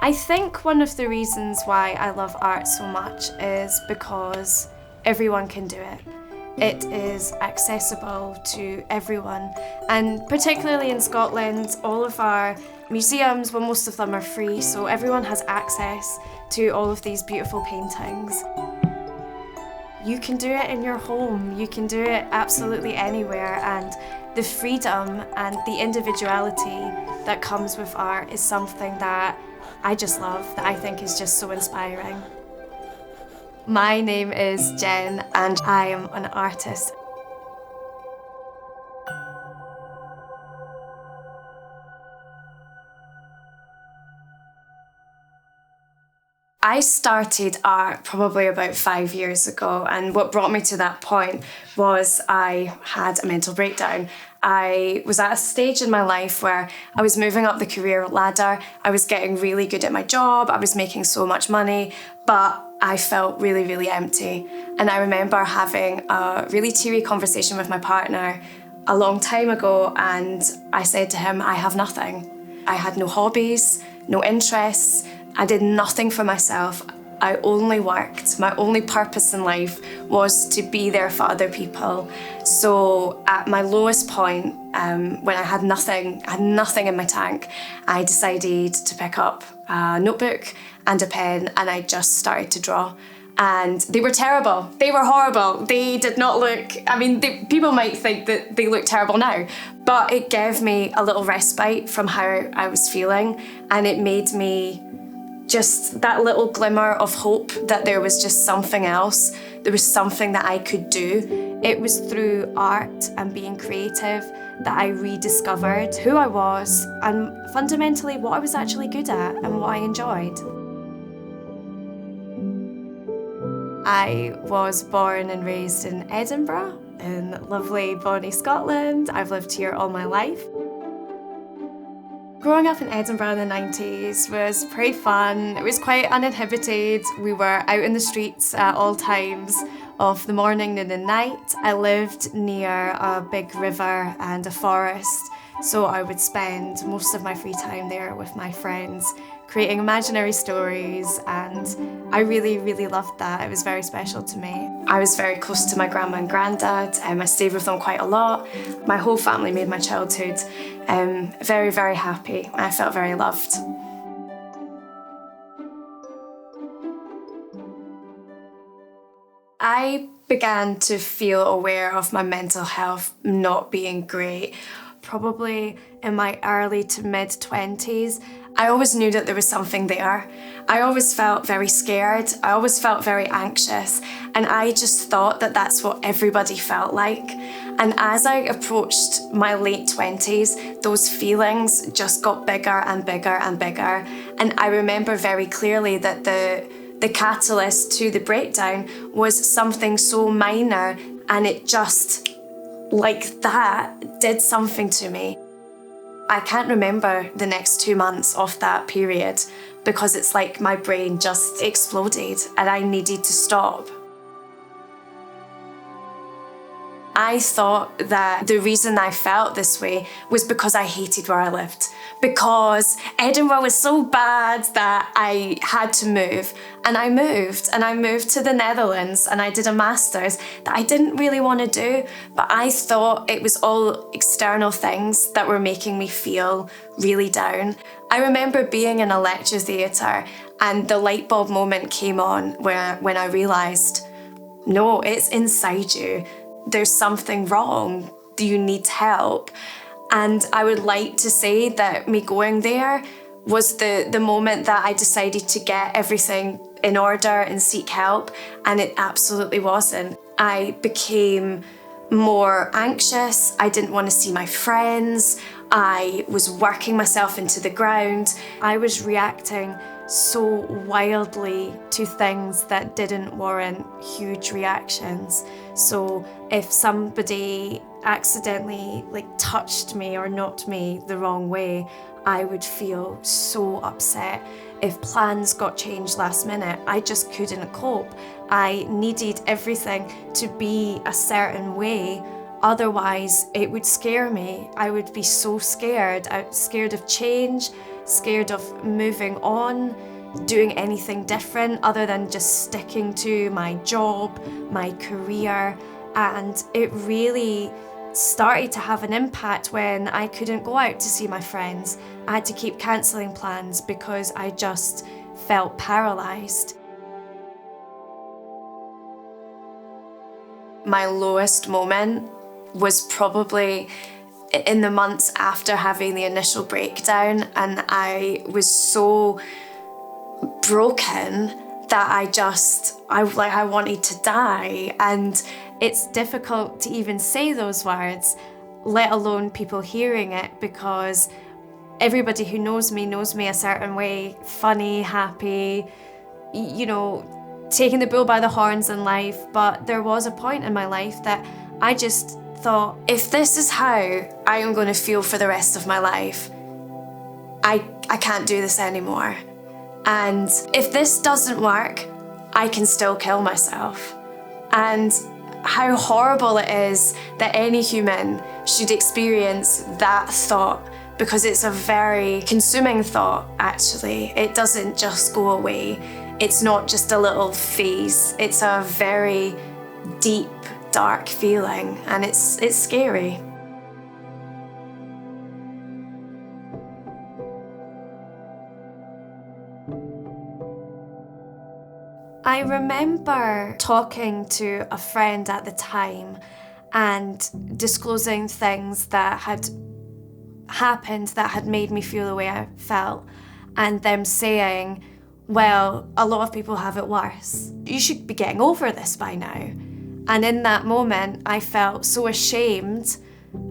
I think one of the reasons why I love art so much is because everyone can do it. It is accessible to everyone, and particularly in Scotland, all of our museums, well, most of them are free, so everyone has access to all of these beautiful paintings. You can do it in your home, you can do it absolutely anywhere, and the freedom and the individuality that comes with art is something that I just love, that I think is just so inspiring. My name is Jen and I am an artist. I started art probably about 5 years ago, and what brought me to that point was I had a mental breakdown. I was at a stage in my life where I was moving up the career ladder, I was getting really good at my job, I was making so much money, but I felt really, really empty. And I remember having a really teary conversation with my partner a long time ago, and I said to him, I have nothing. I had no hobbies, no interests, I did nothing for myself. I only worked. My only purpose in life was to be there for other people. So at my lowest point, when I had nothing in my tank, I decided to pick up a notebook and a pen, and I just started to draw. And they were terrible. They were horrible. They did not look, people might think that they look terrible now, but it gave me a little respite from how I was feeling, and it made me just that little glimmer of hope that there was just something else. There was something that I could do. It was through art and being creative that I rediscovered who I was and fundamentally what I was actually good at and what I enjoyed. I was born and raised in Edinburgh, in lovely bonny Scotland. I've lived here all my life. Growing up in Edinburgh in the 90s was pretty fun. It was quite uninhibited. We were out in the streets at all times of the morning and the night. I lived near a big river and a forest, so I would spend most of my free time there with my friends, creating imaginary stories, and I really, really loved that. It was very special to me. I was very close to my grandma and granddad, I stayed with them quite a lot. My whole family made my childhood very, very happy. I felt very loved. I began to feel aware of my mental health not being great probably in my early to mid-20s. I always knew that there was something there. I always felt very scared. I always felt very anxious. And I just thought that that's what everybody felt like. And as I approached my late 20s, those feelings just got bigger and bigger and bigger. And I remember very clearly that the catalyst to the breakdown was something so minor, and it just, like that, did something to me. I can't remember the next 2 months of that period because it's like my brain just exploded and I needed to stop. I thought that the reason I felt this way was because I hated where I lived, because Edinburgh was so bad that I had to move. And I moved to the Netherlands, and I did a master's that I didn't really want to do, but I thought it was all external things that were making me feel really down. I remember being in a lecture theatre and the light bulb moment came on when I realised, no, it's inside you. There's something wrong, you need help. And I would like to say that me going there was the moment that I decided to get everything in order and seek help, and it absolutely wasn't. I became more anxious, I didn't want to see my friends, I was working myself into the ground, I was reacting so wildly to things that didn't warrant huge reactions. So if somebody accidentally touched me or knocked me the wrong way, I would feel so upset. If plans got changed last minute, I just couldn't cope. I needed everything to be a certain way, otherwise it would scare me. I would be so scared. I'm scared of change, scared of moving on, doing anything different other than just sticking to my job, my career. And it really started to have an impact when I couldn't go out to see my friends. I had to keep cancelling plans because I just felt paralysed. My lowest moment was probably in the months after having the initial breakdown, and I was so broken that I wanted to die. And it's difficult to even say those words, let alone people hearing it, because everybody who knows me a certain way, funny, happy, taking the bull by the horns in life. But there was a point in my life that I just thought, if this is how I am going to feel for the rest of my life, I can't do this anymore. And if this doesn't work, I can still kill myself. And how horrible it is that any human should experience that thought, because it's a very consuming thought, actually. It doesn't just go away. It's not just a little phase. It's a very deep, dark feeling, and it's scary. I remember talking to a friend at the time and disclosing things that had happened that had made me feel the way I felt, and them saying, well, a lot of people have it worse. You should be getting over this by now. And in that moment, I felt so ashamed,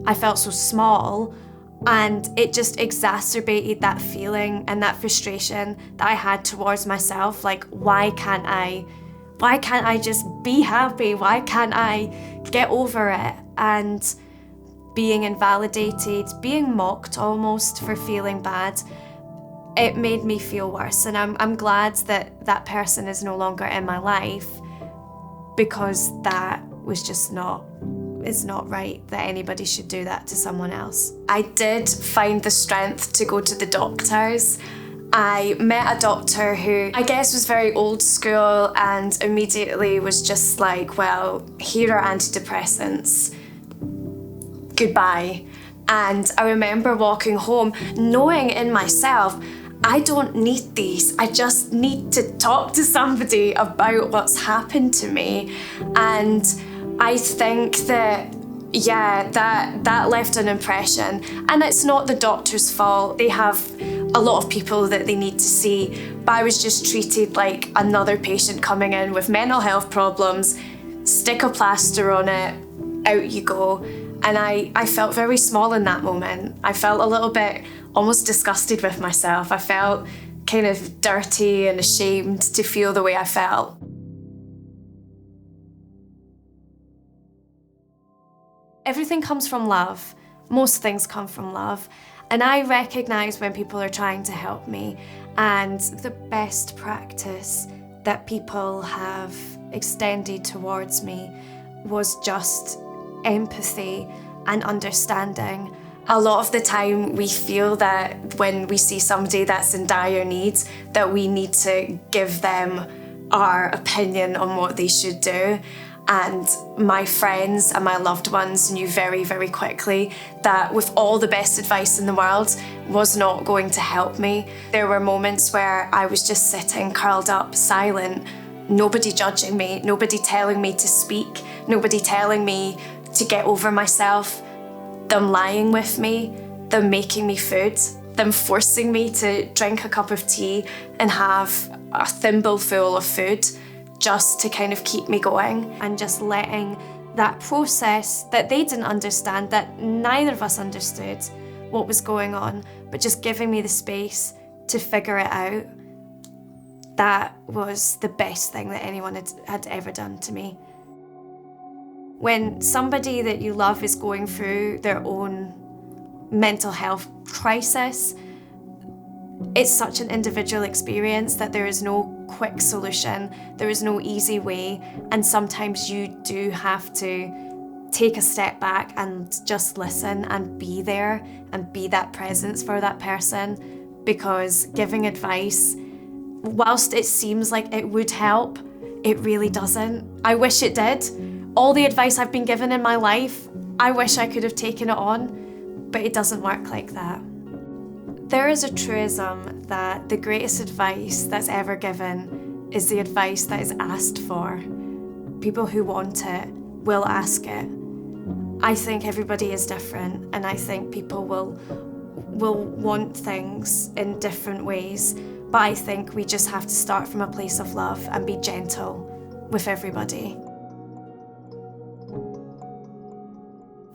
I felt so small, and it just exacerbated that feeling and that frustration that I had towards myself. Like, why can't I just be happy? Why can't I get over it? And being invalidated, being mocked almost for feeling bad, it made me feel worse. And I'm glad that that person is no longer in my life, because that was just it's not right that anybody should do that to someone else. I did find the strength to go to the doctors. I met a doctor who I guess was very old school and immediately was just like, well, here are antidepressants. Goodbye. And I remember walking home knowing in myself, I don't need these. I just need to talk to somebody about what's happened to me. And I think that, that left an impression. And it's not the doctor's fault. They have a lot of people that they need to see. But I was just treated like another patient coming in with mental health problems, stick a plaster on it, out you go. And I felt very small in that moment. I felt a little bit almost disgusted with myself. I felt kind of dirty and ashamed to feel the way I felt. Everything comes from love. Most things come from love. And I recognise when people are trying to help me. And the best practice that people have extended towards me was just empathy and understanding. A lot of the time we feel that when we see somebody that's in dire need, that we need to give them our opinion on what they should do. And my friends and my loved ones knew very, very quickly that with all the best advice in the world was not going to help me. There were moments where I was just sitting curled up, silent, nobody judging me, nobody telling me to speak, nobody telling me to get over myself, them lying with me, them making me food, them forcing me to drink a cup of tea and have a thimbleful of food just to kind of keep me going, and just letting that process that they didn't understand, that neither of us understood what was going on, but just giving me the space to figure it out. That was the best thing that anyone had ever done to me. When somebody that you love is going through their own mental health crisis, It's such an individual experience that there is no quick solution, there is no easy way, and sometimes you do have to take a step back and just listen and be there and be that presence for that person, because giving advice, whilst it seems like it would help, it really doesn't. I wish it did. All the advice I've been given in my life, I wish I could have taken it on, but it doesn't work like that. There is a truism that the greatest advice that's ever given is the advice that is asked for. People who want it will ask it. I think everybody is different, and I think people will want things in different ways, but I think we just have to start from a place of love and be gentle with everybody.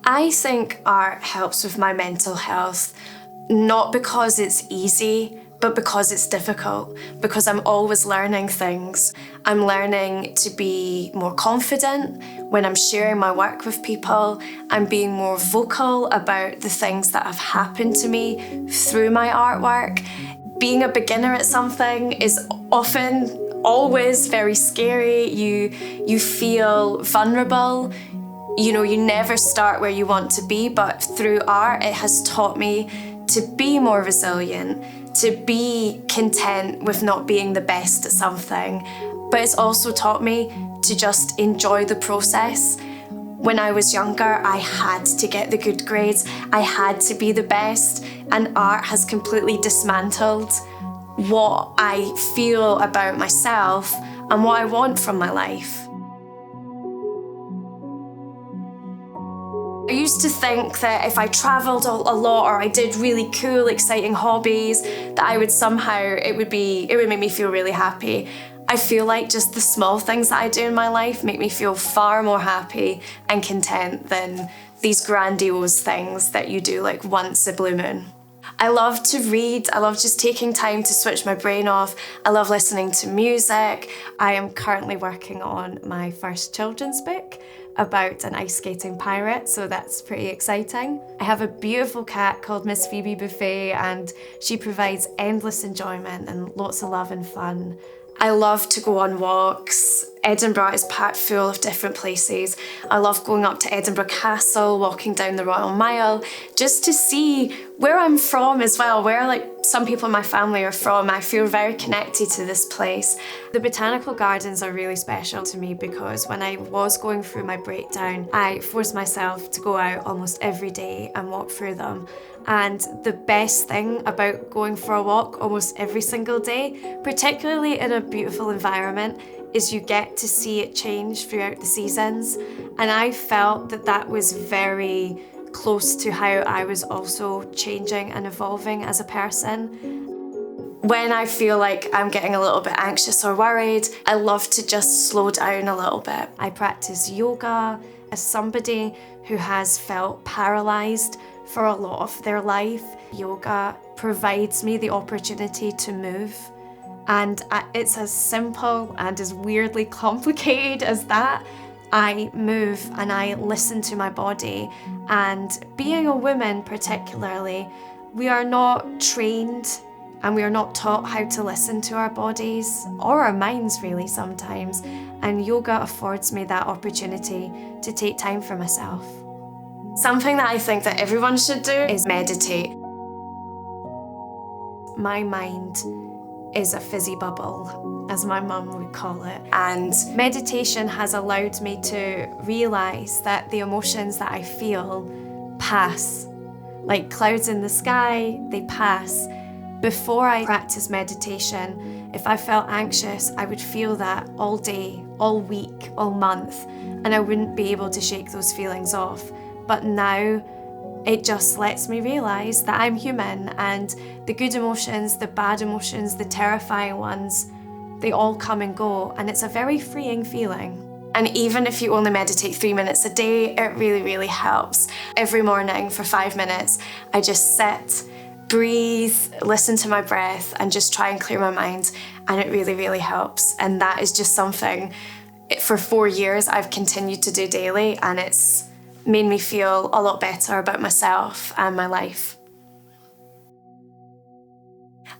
I think art helps with my mental health, not because it's easy, but because it's difficult, because I'm always learning things. I'm learning to be more confident when I'm sharing my work with people. I'm being more vocal about the things that have happened to me through my artwork. Being a beginner at something is often, always very scary. You feel vulnerable. You know, you never start where you want to be, but through art, it has taught me to be more resilient, to be content with not being the best at something. But it's also taught me to just enjoy the process. When I was younger, I had to get the good grades, I had to be the best, and art has completely dismantled what I feel about myself and what I want from my life. I used to think that if I travelled a lot or I did really cool, exciting hobbies, that I would somehow, it would make me feel really happy. I feel like just the small things that I do in my life make me feel far more happy and content than these grandiose things that you do like once a blue moon. I love to read. I love just taking time to switch my brain off. I love listening to music. I am currently working on my first children's book about an ice skating pirate, so that's pretty exciting. I have a beautiful cat called Miss Phoebe Buffet, and she provides endless enjoyment and lots of love and fun. I love to go on walks. Edinburgh is packed full of different places. I love going up to Edinburgh Castle, walking down the Royal Mile, just to see where I'm from as well, where like some people in my family are from. I feel very connected to this place. The botanical gardens are really special to me because when I was going through my breakdown, I forced myself to go out almost every day and walk through them. And the best thing about going for a walk almost every single day, particularly in a beautiful environment, is you get to see it change throughout the seasons. And I felt that that was very close to how I was also changing and evolving as a person. When I feel like I'm getting a little bit anxious or worried, I love to just slow down a little bit. I practice yoga. As somebody who has felt paralysed for a lot of their life, yoga provides me the opportunity to move. And it's as simple and as weirdly complicated as that. I move and I listen to my body. And being a woman particularly, we are not trained and we are not taught how to listen to our bodies or our minds really sometimes. And yoga affords me that opportunity to take time for myself. Something that I think that everyone should do is meditate. My mind is a fizzy bubble, as my mum would call it. And meditation has allowed me to realise that the emotions that I feel pass. Like clouds in the sky, they pass. Before I practiced meditation, if I felt anxious, I would feel that all day, all week, all month, and I wouldn't be able to shake those feelings off. But now, it just lets me realise that I'm human, and the good emotions, the bad emotions, the terrifying ones, they all come and go, and it's a very freeing feeling. And even if you only meditate 3 minutes a day, it really, really helps. Every morning for 5 minutes, I just sit, breathe, listen to my breath, and just try and clear my mind, and it really, really helps. And that is just something, for 4 years, I've continued to do daily, and it's made me feel a lot better about myself and my life.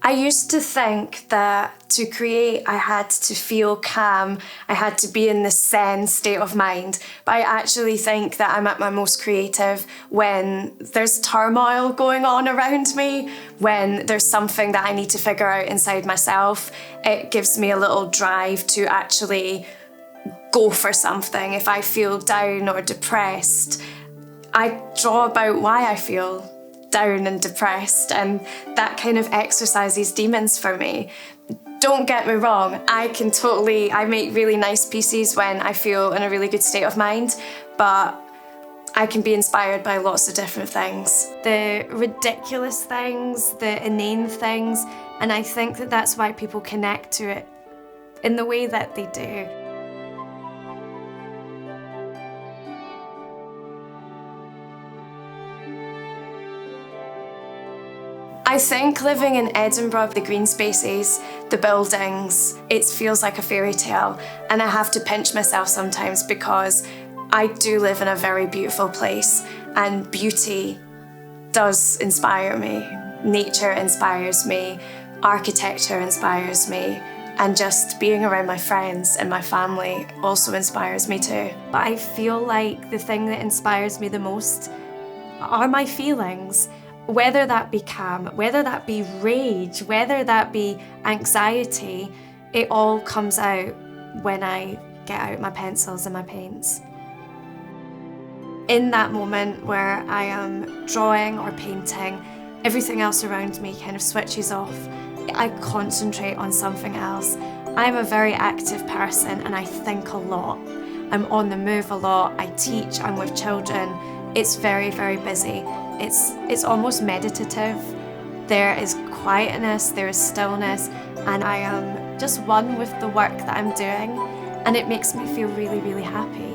I used to think that to create, I had to feel calm, I had to be in this zen state of mind. But I actually think that I'm at my most creative when there's turmoil going on around me, when there's something that I need to figure out inside myself. It gives me a little drive to actually go for something. If I feel down or depressed, I draw about why I feel down and depressed, and that kind of exercises demons for me. Don't get me wrong, I make really nice pieces when I feel in a really good state of mind, but I can be inspired by lots of different things. The ridiculous things, the inane things, and I think that that's why people connect to it in the way that they do. I think living in Edinburgh, the green spaces, the buildings, it feels like a fairy tale, and I have to pinch myself sometimes because I do live in a very beautiful place, and beauty does inspire me. Nature inspires me, architecture inspires me, and just being around my friends and my family also inspires me too. But I feel like the thing that inspires me the most are my feelings. Whether that be calm, whether that be rage, whether that be anxiety, it all comes out when I get out my pencils and my paints. In that moment where I am drawing or painting, everything else around me kind of switches off. I concentrate on something else. I'm a very active person and I think a lot. I'm on the move a lot, I teach, I'm with children. It's very, very busy. It's almost meditative. There is quietness, there is stillness, and I am just one with the work that I'm doing, and it makes me feel really, really happy.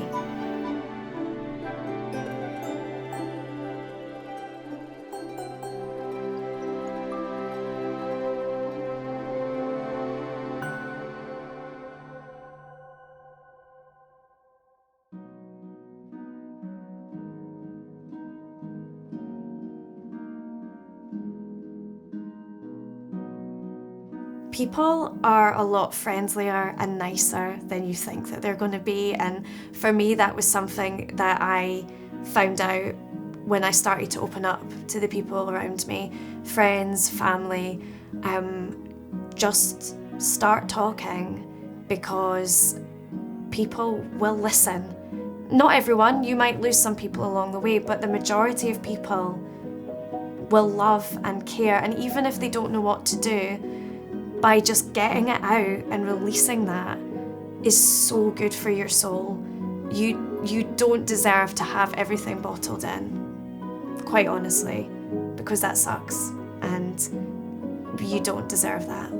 People are a lot friendlier and nicer than you think that they're going to be, and for me that was something that I found out when I started to open up to the people around me, friends, family. Just start talking because people will listen. Not everyone, you might lose some people along the way, but the majority of people will love and care, and even if they don't know what to do, by just getting it out and releasing that is so good for your soul. You don't deserve to have everything bottled in, quite honestly, because that sucks, and you don't deserve that.